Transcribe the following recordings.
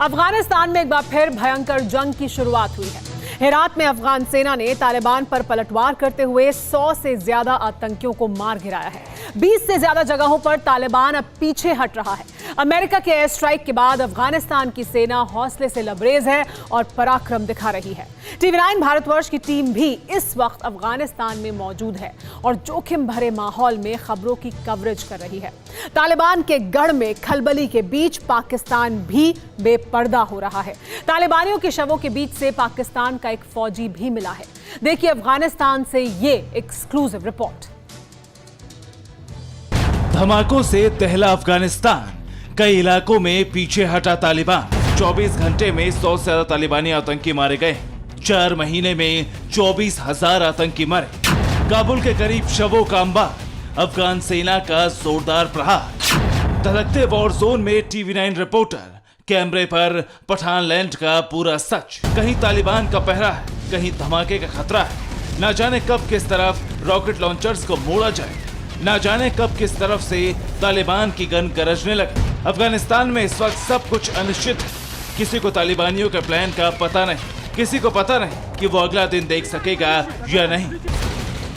अफगानिस्तान में एक बार फिर भयंकर जंग की शुरुआत हुई है। हेरात में अफगान सेना ने तालिबान पर पलटवार करते हुए 100 से ज्यादा आतंकियों को मार गिराया है। 20 से ज्यादा जगहों पर तालिबान अब पीछे हट रहा है। अमेरिका के एयर स्ट्राइक के बाद अफगानिस्तान की सेना हौसले से लबरेज है और पराक्रम दिखा रही है। TV9 भारतवर्ष की टीम भी इस वक्त अफगानिस्तान में मौजूद है और जोखिम भरे माहौल में खबरों की कवरेज कर रही है। तालिबान के गढ़ में खलबली के बीच पाकिस्तान भी बेपर्दा हो रहा है। तालिबानियों के शवों के बीच से पाकिस्तान का एक फौजी भी मिला है। देखिए अफगानिस्तान से ये एक्सक्लूसिव रिपोर्ट। धमाकों से दहला अफगानिस्तान, कई इलाकों में पीछे हटा तालिबान। 24 घंटे में 100 से ज्यादा तालिबानी आतंकी मारे गए। 4 महीने में 24,000 आतंकी मरे। काबुल के करीब शवों का अंबार, अफगान सेना का जोरदार प्रहार। धड़कते वॉर जोन में TV9 रिपोर्टर, कैमरे पर पठान लैंड का पूरा सच। कहीं तालिबान का पहरा है, कहीं धमाके का खतरा है। ना जाने कब किस तरफ रॉकेट लॉन्चर्स को मोड़ा जाए, ना जाने कब किस तरफ से तालिबान की गन गरजने लगे। अफगानिस्तान में इस वक्त सब कुछ अनिश्चित है। किसी को तालिबानियों के प्लान का पता नहीं, किसी को पता नहीं कि वो अगला दिन देख सकेगा या नहीं।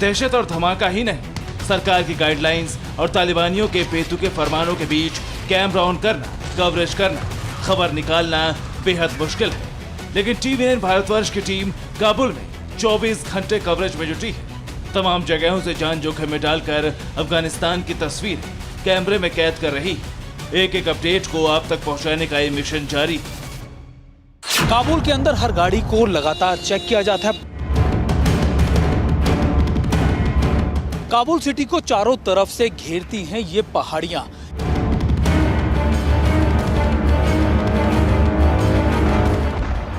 दहशत और धमाका ही नहीं, सरकार की गाइडलाइंस और तालिबानियों के बेतुके फरमानों के बीच कैमरा ऑन करना, कवरेज करना, खबर निकालना बेहद मुश्किल है। लेकिन TV9 भारतवर्ष की टीम काबुल में 24 घंटे कवरेज में जुटी है। तमाम जगहों से जान जोखिम में डालकर अफगानिस्तान की तस्वीर कैमरे में कैद कर रही। एक एक अपडेट को आप तक पहुंचाने का ये मिशन जारी। काबुल के अंदर हर गाड़ी को लगातार चेक किया जाता है। काबुल सिटी को चारों तरफ से घेरती हैं ये पहाड़ियां।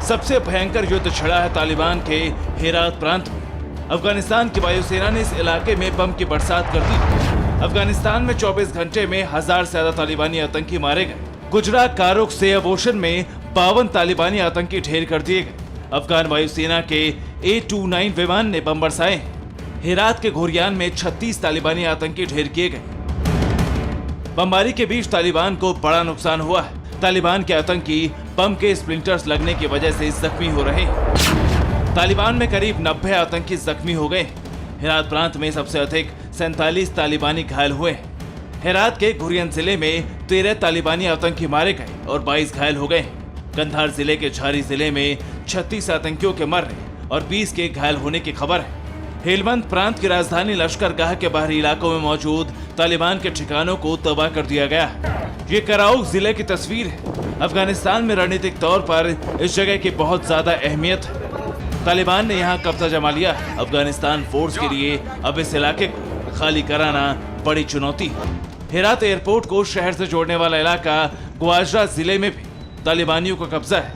सबसे भयंकर युद्ध छिड़ा है तालिबान के हेरात प्रांत में। अफगानिस्तान की वायुसेना ने इस इलाके में बम की बरसात कर दी। अफगानिस्तान में 24 घंटे में 1000 से ज्यादा तालिबानी आतंकी मारे गए। गुजरात कारुक से अबोशन में 52 तालिबानी आतंकी ढेर कर दिए गए। अफगान वायुसेना के A-29 विमान ने बम बरसाए। हेरात के घोरियान में 36 तालिबानी आतंकी ढेर किए गए। बमबारी के बीच तालिबान को बड़ा नुकसान हुआ है। तालिबान के आतंकी बम के स्प्लिंटर्स लगने की वजह से जख्मी हो रहे हैं। तालिबान में करीब 90 आतंकी जख्मी हो गए। हेरात प्रांत में सबसे अधिक 47 तालिबानी घायल हुए। हेरात के घुरियन जिले में 13 तालिबानी आतंकी मारे गए और 22 घायल हो गए। कंधार जिले के झारी जिले में 36 आतंकियों के मरने और 20 के घायल होने की खबर है। हेलमंद प्रांत की राजधानी लश्करगाह के बाहरी इलाकों में मौजूद तालिबान के ठिकानों को तबाह कर दिया गया। ये कराउक जिले की तस्वीर है। अफगानिस्तान में रणनीतिक तौर पर इस जगह की बहुत ज्यादा अहमियत है। तालिबान ने यहाँ कब्जा जमा लिया। अफगानिस्तान फोर्स के लिए अब इस इलाके को खाली कराना बड़ी चुनौती है। हेरात एयरपोर्ट को शहर से जोड़ने वाला इलाका ग्वाजरा जिले में भी तालिबानियों का कब्जा है।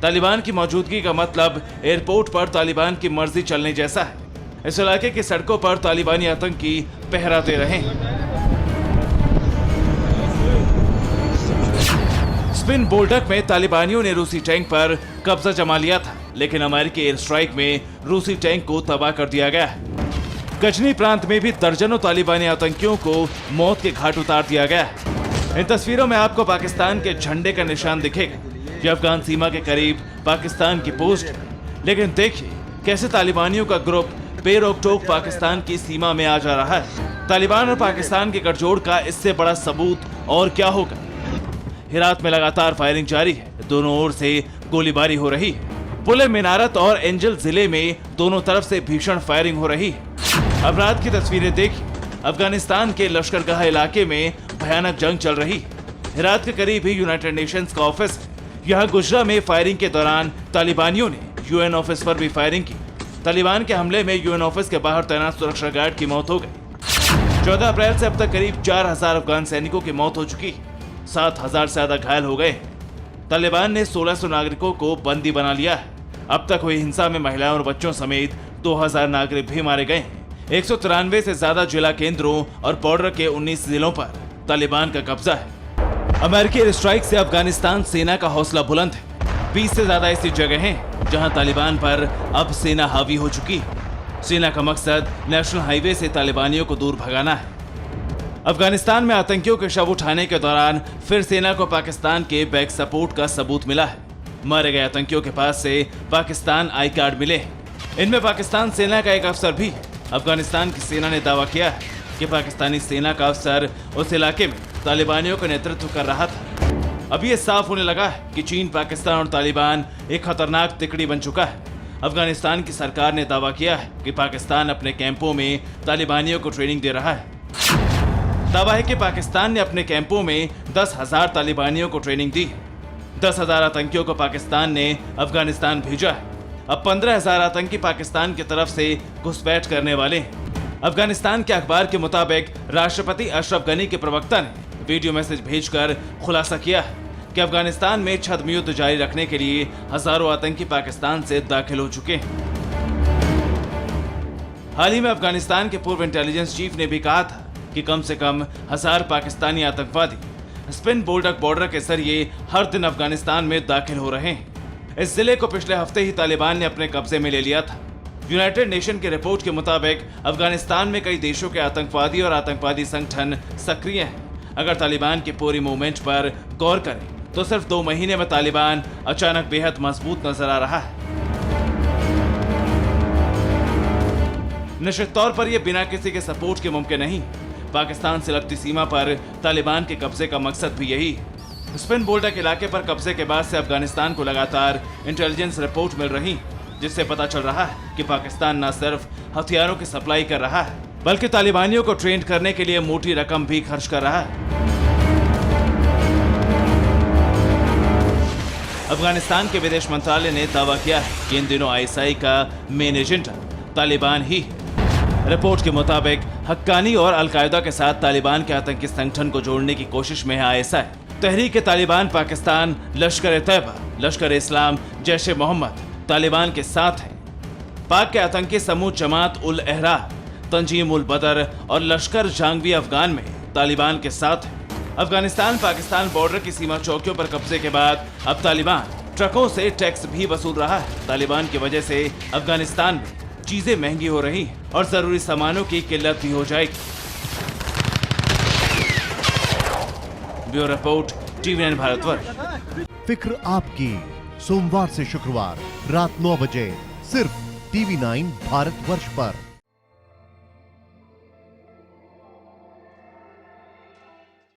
तालिबान की मौजूदगी का मतलब एयरपोर्ट पर तालिबान की मर्जी चलने जैसा है। इस इलाके की सड़कों पर तालिबानी आतंकी पहरा दे रहे हैं। स्पिन बोल्डक में तालिबानियों ने रूसी टैंक पर कब्जा जमा लिया था, लेकिन अमेरिकी एयर स्ट्राइक में रूसी टैंक को तबाह कर दिया गया। गजनी प्रांत में भी दर्जनों तालिबानी आतंकियों को मौत के घाट उतार दिया गया। इन तस्वीरों में आपको पाकिस्तान के झंडे का निशान दिखेगा। ये अफगान सीमा के करीब पाकिस्तान की पोस्ट है। लेकिन देखिए कैसे तालिबानियों का ग्रुप बेरोक-टोक पाकिस्तान की सीमा में आ जा रहा है। तालिबान और पाकिस्तान के गठजोड़ का इससे बड़ा सबूत और क्या होगा। हेरात में लगातार फायरिंग जारी है। दोनों ओर से गोलीबारी हो रही है। पुले मिनारत और एंजल जिले में दोनों तरफ से भीषण फायरिंग हो रही है। अब रात की तस्वीरें देखिए। अफगानिस्तान के लश्करगाह इलाके में भयानक जंग चल रही है। हेरात के करीब ही यूनाइटेड नेशंस का ऑफिस है। यहाँ गुजरा में फायरिंग के दौरान तालिबानियों ने UN ऑफिस पर भी फायरिंग की। तालिबान के हमले में UN ऑफिस के बाहर तैनात सुरक्षा गार्ड की मौत हो गई। 14 अप्रैल से अब तक करीब 4000 अफगान सैनिकों की मौत हो चुकी है। 7000 से ज्यादा घायल हो गए। तालिबान ने 1600 नागरिकों को बंदी बना लिया है। अब तक हुई हिंसा में महिलाओं और बच्चों समेत 2000 नागरिक भी मारे गए। 193 से ज्यादा जिला केंद्रों और बॉर्डर के 19 जिलों पर तालिबान का कब्जा है। अमेरिकी एयर स्ट्राइक से अफगानिस्तान सेना का हौसला बुलंद है। 20 से ज्यादा ऐसी जगह हैं जहां तालिबान पर अब सेना हावी हो चुकी है। सेना का मकसद नेशनल हाईवे से तालिबानियों को दूर भगाना है। अफगानिस्तान में आतंकियों के शव उठाने के दौरान फिर सेना को पाकिस्तान के बैक सपोर्ट का सबूत मिला है। मारे गए आतंकियों के पास से पाकिस्तान आई कार्ड मिले हैं। इनमें पाकिस्तान सेना का एक अफसर भी। अफगानिस्तान की सेना ने दावा किया है कि पाकिस्तानी सेना का अफसर उस इलाके में तालिबानियों का नेतृत्व कर रहा था। अब ये साफ होने लगा है कि चीन, पाकिस्तान और तालिबान एक खतरनाक तिकड़ी बन चुका है। अफगानिस्तान की सरकार ने दावा किया है कि पाकिस्तान अपने कैंपों में तालिबानियों को ट्रेनिंग दे रहा है। दावा है कि पाकिस्तान ने अपने कैंपों में 10,000 तालिबानियों को ट्रेनिंग दी। 10,000 आतंकियों को पाकिस्तान ने अफगानिस्तान भेजा है। अब 15,000 आतंकी पाकिस्तान की तरफ से घुसपैठ करने वाले हैं। अफगानिस्तान के अखबार के मुताबिक राष्ट्रपति अशरफ गनी के प्रवक्ता ने वीडियो मैसेज भेजकर खुलासा किया है कि अफगानिस्तान में छद्म युद्ध जारी रखने के लिए हजारों आतंकी पाकिस्तान से दाखिल हो चुके हैं। हाल ही में अफगानिस्तान के पूर्व इंटेलिजेंस चीफ ने भी कहा था कि कम से कम 1000 पाकिस्तानी आतंकवादी स्पिन बोल्डक बॉर्डर के जरिए हर दिन अफगानिस्तान में दाखिल हो रहे हैं। इस जिले को पिछले हफ्ते ही तालिबान ने अपने कब्जे में ले लिया था। यूनाइटेड नेशन की रिपोर्ट के मुताबिक अफगानिस्तान में कई देशों के आतंकवादी और आतंकवादी संगठन सक्रिय हैं। अगर तालिबान की पूरी मूवमेंट पर गौर करें तो सिर्फ 2 महीने में तालिबान अचानक बेहद मजबूत नजर आ रहा है। निश्चित तौर पर यह बिना किसी के सपोर्ट के मुमकिन नहीं। पाकिस्तान से लगती सीमा पर तालिबान के कब्जे का मकसद भी यही है। स्पिन बोल्डक इलाके पर कब्जे के बाद से अफगानिस्तान को लगातार इंटेलिजेंस रिपोर्ट मिल रही, जिससे पता चल रहा है कि पाकिस्तान न सिर्फ हथियारों की सप्लाई कर रहा है बल्कि तालिबानियों को ट्रेन करने के लिए मोटी रकम भी खर्च कर रहा है। अफगानिस्तान के विदेश मंत्रालय ने दावा किया है कि इन दिनों आईएसआई का मेन एजेंडा तालिबान ही है। रिपोर्ट के मुताबिक हक्कानी और अलकायदा के साथ तालिबान के आतंकी संगठन को जोड़ने की कोशिश में है आईएसआई। तहरीक तालिबान पाकिस्तान, लश्कर तैयबा, लश्कर इस्लाम, जैश ए मोहम्मद तालिबान के साथ है। पाक के आतंकी समूह जमात उल अहरा, तंजीम उल बदर और लश्कर जांगवी अफगान में तालिबान के साथ है। अफगानिस्तान पाकिस्तान बॉर्डर की सीमा चौकियों पर कब्जे के बाद अब तालिबान ट्रकों से टैक्स भी वसूल रहा है। तालिबान की वजह से अफगानिस्तान में चीजें महंगी हो रही और जरूरी सामानों की किल्लत भी हो जाएगी। Bureau report, TV9 Bharatvarsh. फिक्र आपकी, सोमवार से शुक्रवार रात 9 बजे सिर्फ टीवी9 भारतवर्ष पर।